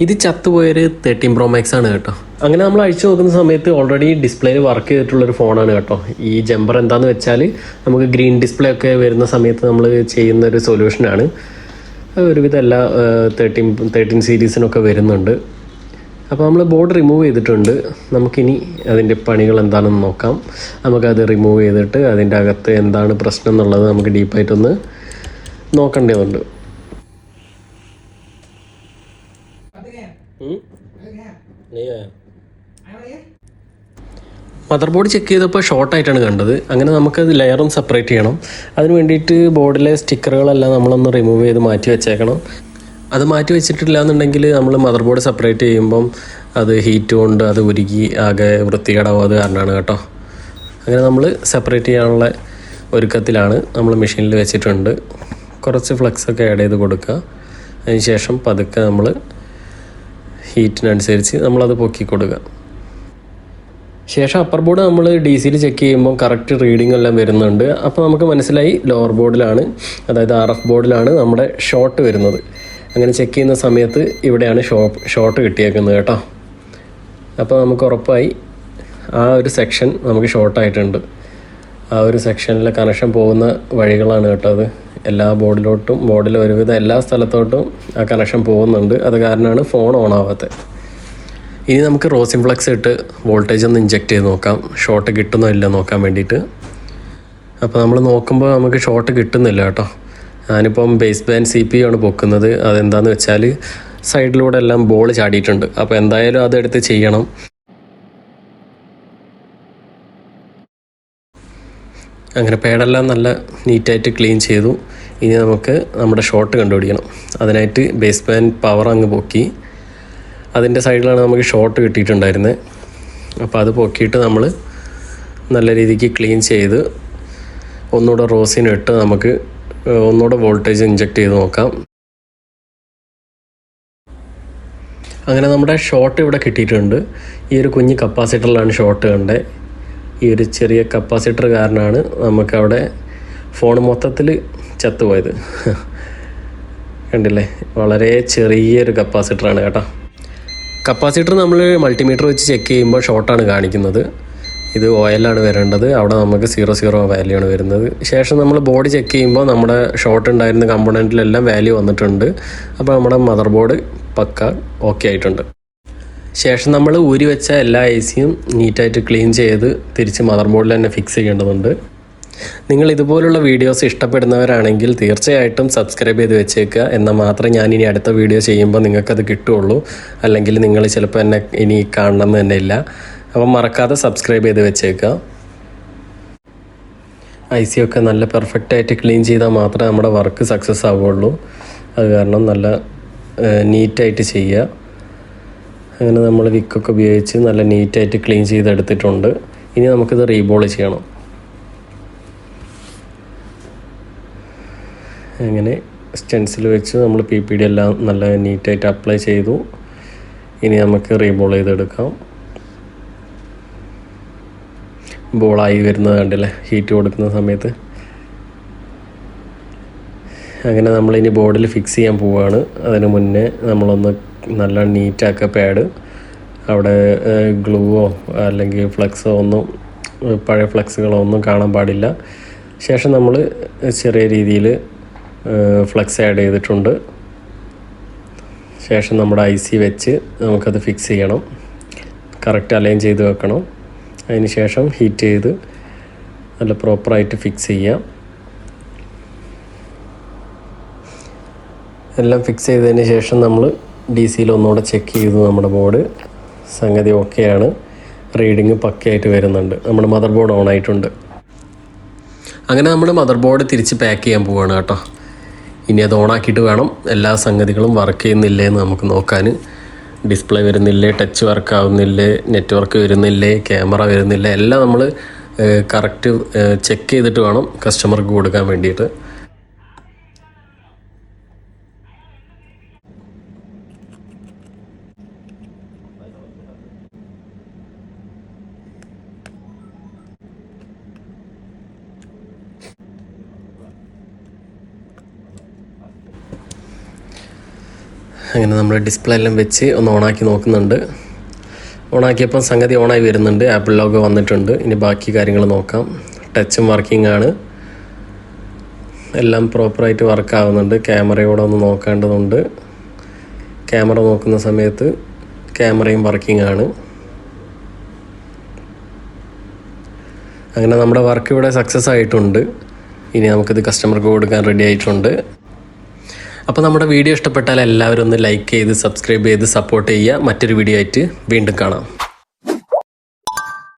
ഇത് ചത്തുപോയൊരു 13 Pro Max ആണ് കേട്ടോ. അങ്ങനെ നമ്മൾ അഴിച്ചു നോക്കുന്ന സമയത്ത് ഓൾറെഡി ഡിസ്പ്ലേയിൽ വർക്ക് ചെയ്തിട്ടുള്ളൊരു ഫോണാണ് കേട്ടോ. ഈ ജമ്പർ എന്താണെന്ന് വെച്ചാൽ നമുക്ക് ഗ്രീൻ ഡിസ്പ്ലേ ഒക്കെ വരുന്ന സമയത്ത് നമ്മൾ ചെയ്യുന്നൊരു സൊല്യൂഷനാണ്. ഒരുവിധം എല്ലാ 13 സീരീസിനൊക്കെ വരുന്നുണ്ട്. അപ്പോൾ നമ്മൾ ബോർഡ് റിമൂവ് ചെയ്തിട്ടുണ്ട്. നമുക്കിനി അതിൻ്റെ പണികൾ എന്താണെന്ന് നോക്കാം. നമുക്കത് റിമൂവ് ചെയ്തിട്ട് അതിൻ്റെ അകത്ത് എന്താണ് പ്രശ്നം എന്നുള്ളത് നമുക്ക് ഡീപ്പായിട്ടൊന്ന് നോക്കേണ്ടതുണ്ട്. മദർ ബോർഡ് ചെക്ക് ചെയ്തപ്പോൾ ഷോർട്ടായിട്ടാണ് കണ്ടത്. അങ്ങനെ നമുക്കത് ലെയറും സെപ്പറേറ്റ് ചെയ്യണം. അതിന് വേണ്ടിയിട്ട് ബോർഡിലെ സ്റ്റിക്കറുകളെല്ലാം നമ്മളൊന്ന് റിമൂവ് ചെയ്ത് മാറ്റി വെച്ചേക്കണം. അത് മാറ്റി വെച്ചിട്ടില്ല എന്നുണ്ടെങ്കിൽ നമ്മൾ മദർ ബോർഡ് സെപ്പറേറ്റ് ചെയ്യുമ്പം അത് ഹീറ്റ് കൊണ്ട് അത് ഉരുകി ആകെ വൃത്തികേടാവും. അത് കാരണമാണ് കേട്ടോ. അങ്ങനെ നമ്മൾ സെപ്പറേറ്റ് ചെയ്യാനുള്ള ഒരുക്കത്തിലാണ്. നമ്മൾ മെഷീനിൽ വെച്ചിട്ടുണ്ട്. കുറച്ച് ഫ്ലക്സൊക്കെ ആഡ് ചെയ്ത് കൊടുക്കുക. അതിന് ശേഷം പതുക്കെ നമ്മൾ ഹീറ്റിനനുസരിച്ച് നമ്മളത് പൊക്കി കൊടുക്കുക. ശേഷം അപ്പർ ബോർഡ് നമ്മൾ DC ചെക്ക് ചെയ്യുമ്പോൾ കറക്റ്റ് റീഡിംഗ് എല്ലാം വരുന്നുണ്ട്. അപ്പോൾ നമുക്ക് മനസ്സിലായി ലോവർ ബോർഡിലാണ്, അതായത് RF ബോർഡിലാണ് നമ്മുടെ ഷോർട്ട് വരുന്നത്. അങ്ങനെ ചെക്ക് ചെയ്യുന്ന സമയത്ത് ഇവിടെയാണ് ഷോർട്ട് കിട്ടിയേക്കുന്നത് കേട്ടോ. അപ്പോൾ നമുക്ക് ഉറപ്പായി ആ ഒരു സെക്ഷൻ നമുക്ക് ഷോർട്ടായിട്ടുണ്ട്. ആ ഒരു സെക്ഷനിലെ കണക്ഷൻ പോകുന്ന വഴികളാണ് കേട്ടോ അത്. എല്ലാ ബോർഡിലോട്ടും ബോർഡിലെ ഒരുവിധം എല്ലാ സ്ഥലത്തോട്ടും ആ കണക്ഷൻ പോകുന്നുണ്ട്. അത് കാരണമാണ് ഫോൺ ഓൺ ആവാത്തത്. ഇനി നമുക്ക് റോസിൻ ഫ്ലക്സ് ഇട്ട് വോൾട്ടേജ് ഒന്ന് ഇഞ്ചെക്റ്റ് ചെയ്ത് നോക്കാം, ഷോർട്ട് കിട്ടുന്നോ ഇല്ല നോക്കാൻ വേണ്ടിയിട്ട്. അപ്പോൾ നമ്മൾ നോക്കുമ്പോൾ നമുക്ക് ഷോർട്ട് കിട്ടുന്നില്ല കേട്ടോ. ഞാനിപ്പം ബേസ് ബാൻഡ് CPU ആണ് പൊക്കുന്നത്. അതെന്താണെന്ന് വെച്ചാൽ സൈഡിലൂടെ എല്ലാം ബോൾ ചാടിയിട്ടുണ്ട്. അപ്പോൾ എന്തായാലും അതെടുത്ത് ചെയ്യണം. അങ്ങനെ പേടെല്ലാം നല്ല നീറ്റായിട്ട് ക്ലീൻ ചെയ്തു. ഇനി നമുക്ക് നമ്മുടെ ഷോർട്ട് കണ്ടുപിടിക്കണം. അതിനായിട്ട് ബേസ് ബാൻഡ് പവർ അങ്ങ് പൊക്കി. അതിൻ്റെ സൈഡിലാണ് നമുക്ക് ഷോർട്ട് കിട്ടിയിട്ടുണ്ടായിരുന്നത്. അപ്പോൾ അത് പൊക്കിയിട്ട് നമ്മൾ നല്ല രീതിക്ക് ക്ലീൻ ചെയ്ത് ഒന്നുകൂടെ റോസിനിട്ട് നമുക്ക് ഒന്നുകൂടെ വോൾട്ടേജ് ഇഞ്ചെക്റ്റ് ചെയ്ത് നോക്കാം. അങ്ങനെ നമ്മുടെ ഷോർട്ട് ഇവിടെ കിട്ടിയിട്ടുണ്ട്. ഈ ഒരു കുഞ്ഞ് കപ്പാസിറ്ററിലാണ് ഷോർട്ട് കണ്ടത്. ഈ ഒരു ചെറിയ കപ്പാസിറ്റർ കാരണമാണ് നമുക്കവിടെ ഫോൺ മൊത്തത്തിൽ ചത്തുപോയത്. കണ്ടില്ലേ, വളരെ ചെറിയൊരു കപ്പാസിറ്ററാണ് കേട്ടോ. കപ്പാസിറ്റർ നമ്മൾ മൾട്ടിമീറ്റർ വെച്ച് ചെക്ക് ചെയ്യുമ്പോൾ ഷോർട്ടാണ് കാണിക്കുന്നത്. ഇത് ഓയിലാണ് വരേണ്ടത്. അവിടെ നമുക്ക് 0 വാല്യൂ ആണ് വരുന്നത്. ശേഷം നമ്മൾ ബോഡി ചെക്ക് ചെയ്യുമ്പോൾ നമ്മുടെ ഷോർട്ട് ഉണ്ടായിരുന്ന കമ്പോണൻറ്റിലെല്ലാം വാല്യൂ വന്നിട്ടുണ്ട്. അപ്പോൾ നമ്മുടെ മദർ ബോർഡ് പക്ക ഓക്കെ ആയിട്ടുണ്ട്. ശേഷം നമ്മൾ ഊരി വെച്ച എല്ലാ ICയും നീറ്റായിട്ട് ക്ലീൻ ചെയ്ത് തിരിച്ച് മദർ ബോർഡിൽ തന്നെ ഫിക്സ് ചെയ്യേണ്ടതുണ്ട്. നിങ്ങൾ ഇതുപോലുള്ള വീഡിയോസ് ഇഷ്ടപ്പെടുന്നവരാണെങ്കിൽ തീർച്ചയായിട്ടും സബ്സ്ക്രൈബ് ചെയ്ത് വെച്ചേക്കുക. എന്നാൽ മാത്രമേ ഞാനിനി അടുത്ത വീഡിയോ ചെയ്യുമ്പോൾ നിങ്ങൾക്കത് കിട്ടുകയുള്ളൂ. അല്ലെങ്കിൽ നിങ്ങൾ ചിലപ്പോൾ എന്നെ ഇനി കാണണമെന്ന് തന്നെ ഇല്ല. അപ്പം മറക്കാതെ സബ്സ്ക്രൈബ് ചെയ്ത് വെച്ചേക്കുക. ICയൊക്കെ നല്ല പെർഫെക്റ്റായിട്ട് ക്ലീൻ ചെയ്താൽ മാത്രമേ നമ്മുടെ വർക്ക് സക്സസ് ആവുകയുള്ളൂ. അത് കാരണം നല്ല നീറ്റായിട്ട് ചെയ്യുക. അങ്ങനെ നമ്മൾ വിക്കൊക്കെ ഉപയോഗിച്ച് നല്ല നീറ്റായിട്ട് ക്ലീൻ ചെയ്തെടുത്തിട്ടുണ്ട്. ഇനി നമുക്കിത് റീബോൾ ചെയ്യണം. അങ്ങനെ സ്റ്റെൻസിൽ വെച്ച് നമ്മൾ PPD എല്ലാം നല്ല നീറ്റായിട്ട് അപ്ലൈ ചെയ്തു. ഇനി നമുക്ക് റീബോൾ ചെയ്തെടുക്കാം. ബോളായി വരുന്നത് കണ്ടില്ലേ, ഹീറ്റ് കൊടുക്കുന്ന സമയത്ത്. അങ്ങനെ നമ്മളിനി ബോർഡിൽ ഫിക്സ് ചെയ്യാൻ പോവുകയാണ്. അതിന് മുന്നേ നമ്മളൊന്ന് നല്ല നീറ്റാക്കുക പാഡ്. അവിടെ ഗ്ലൂവോ അല്ലെങ്കിൽ ഫ്ലക്സോ ഒന്നും, പഴയ ഫ്ലക്സുകളോ ഒന്നും കാണാൻ പാടില്ല. ശേഷം നമ്മൾ ചെറിയ രീതിയിൽ ഫ്ലക്സ് ആഡ് ചെയ്തിട്ടുണ്ട്. ശേഷം നമ്മുടെ IC വെച്ച് നമുക്കത് ഫിക്സ് ചെയ്യണം. കറക്റ്റ് അലൈൻ ചെയ്ത് വെക്കണം. അതിന് ശേഷം ഹീറ്റ് ചെയ്ത് നല്ല പ്രോപ്പറായിട്ട് ഫിക്സ് ചെയ്യാം. എല്ലാം ഫിക്സ് ചെയ്തതിന് ശേഷം നമ്മൾ DCയിൽ ഒന്നുകൂടെ ചെക്ക് ചെയ്തു. നമ്മുടെ ബോർഡ് സംഗതി ഓക്കെയാണ്. റീഡിങ് പക്കയായിട്ട് വരുന്നുണ്ട്. നമ്മുടെ മദർ ബോർഡ് ഓൺ ആയിട്ടുണ്ട്. അങ്ങനെ നമ്മുടെ മദർ ബോർഡ് തിരിച്ച് പാക്ക് ചെയ്യാൻ പോവുകയാണ് കേട്ടോ. ഇനി അത് ഓണാക്കിയിട്ട് വേണം എല്ലാ സംഗതികളും വർക്ക് ചെയ്യുന്നില്ലേ എന്ന് നമുക്ക് നോക്കാൻ. ഡിസ്പ്ലേ വരുന്നില്ലേ, ടച്ച് വർക്ക് ആവുന്നില്ലേ, നെറ്റ്വർക്ക് വരുന്നില്ലേ, ക്യാമറ വരുന്നില്ലേ, എല്ലാം നമ്മൾ കറക്റ്റ് ചെക്ക് ചെയ്തിട്ട് വേണം കസ്റ്റമർക്ക് കൊടുക്കാൻ വേണ്ടിയിട്ട്. അങ്ങനെ നമ്മൾ ഡിസ്പ്ലേ എല്ലാം വെച്ച് ഒന്ന് ഓണാക്കി നോക്കുന്നുണ്ട്. ഓണാക്കിയപ്പം സംഗതി ഓണായി വരുന്നുണ്ട്, ആപ്പിൾ ലോഗോ വന്നിട്ടുണ്ട്. ഇനി ബാക്കി കാര്യങ്ങൾ നോക്കാം. ടച്ചും വർക്കിംഗ് ആണ്, എല്ലാം പ്രോപ്പറായിട്ട് വർക്കാവുന്നുണ്ട്. ക്യാമറയോടെ ഒന്ന് നോക്കേണ്ടതുണ്ട്. ക്യാമറ നോക്കുന്ന സമയത്ത് ക്യാമറയും വർക്കിംഗ് ആണ്. അങ്ങനെ നമ്മുടെ വർക്ക് ഇവിടെ സക്സസ് ആയിട്ടുണ്ട്. ഇനി നമുക്കിത് കസ്റ്റമർക്ക് കൊടുക്കാൻ റെഡി ആയിട്ടുണ്ട്. അപ്പോൾ നമ്മുടെ വീഡിയോ ഇഷ്ടപ്പെട്ടാൽ എല്ലാവരും ഒന്ന് ലൈക്ക് ചെയ്ത് സബ്സ്ക്രൈബ് ചെയ്ത് സപ്പോർട്ട് ചെയ്യുക. മറ്റൊരു വീഡിയോ ആയിട്ട് വീണ്ടും കാണാം.